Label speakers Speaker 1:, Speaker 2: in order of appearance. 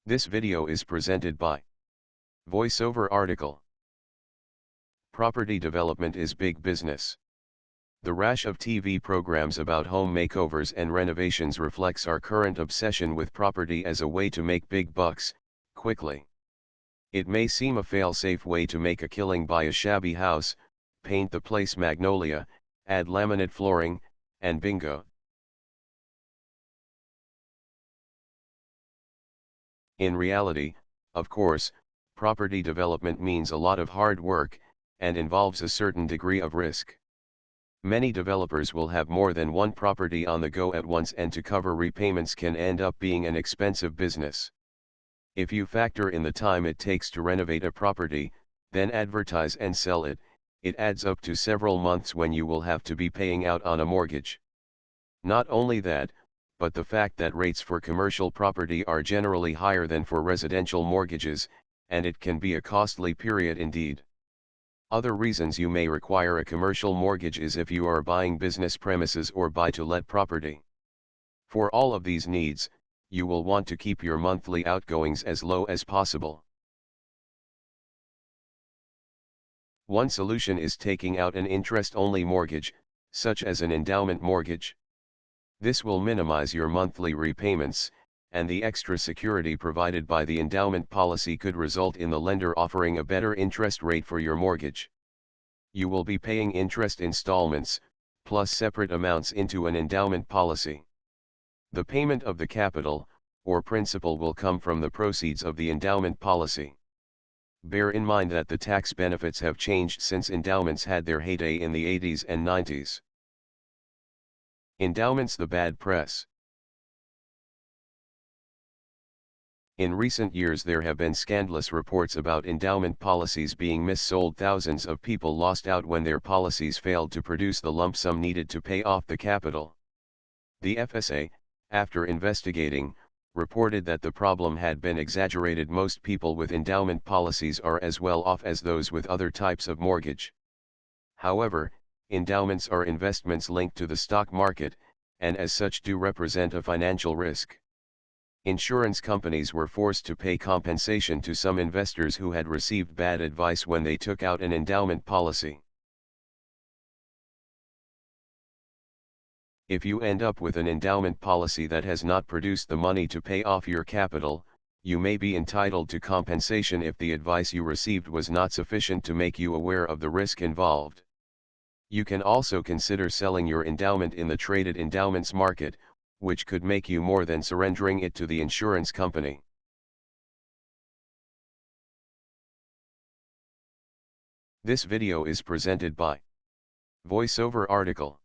Speaker 1: This video is presented by Voiceover Article. Property development is big business. The rash of TV programs about home makeovers and renovations reflects our current obsession with property as a way to make big bucks, quickly. It may seem a fail-safe way to make a killing: buy a shabby house, paint the place magnolia, add laminate flooring, and bingo. In reality, of course, property development means a lot of hard work, and involves a certain degree of risk. Many developers will have more than one property on the go at once, and to cover repayments can end up being an expensive business. If you factor in the time it takes to renovate a property, then advertise and sell it, it adds up to several months when you will have to be paying out on a mortgage. Not only that, but the fact that rates for commercial property are generally higher than for residential mortgages, and it can be a costly period indeed. Other reasons you may require a commercial mortgage is if you are buying business premises or buy-to-let property. For all of these needs, you will want to keep your monthly outgoings as low as possible. One solution is taking out an interest-only mortgage, such as an endowment mortgage. This will minimize your monthly repayments, and the extra security provided by the endowment policy could result in the lender offering a better interest rate for your mortgage. You will be paying interest installments, plus separate amounts into an endowment policy. The payment of the capital, or principal, will come from the proceeds of the endowment policy. Bear in mind that the tax benefits have changed since endowments had their heyday in the 80s and 90s. Endowments: the bad press. In recent years there have been scandalous reports about endowment policies being missold. Thousands of people lost out when their policies failed to produce the lump sum needed to pay off the capital. The FSA, after investigating, reported that the problem had been exaggerated. Most people with endowment policies are as well off as those with other types of mortgage. However, endowments are investments linked to the stock market, and as such do represent a financial risk. Insurance companies were forced to pay compensation to some investors who had received bad advice when they took out an endowment policy. If you end up with an endowment policy that has not produced the money to pay off your capital, you may be entitled to compensation if the advice you received was not sufficient to make you aware of the risk involved. You can also consider selling your endowment in the traded endowments market, which could make you more than surrendering it to the insurance company. This video is presented by Voiceover Article.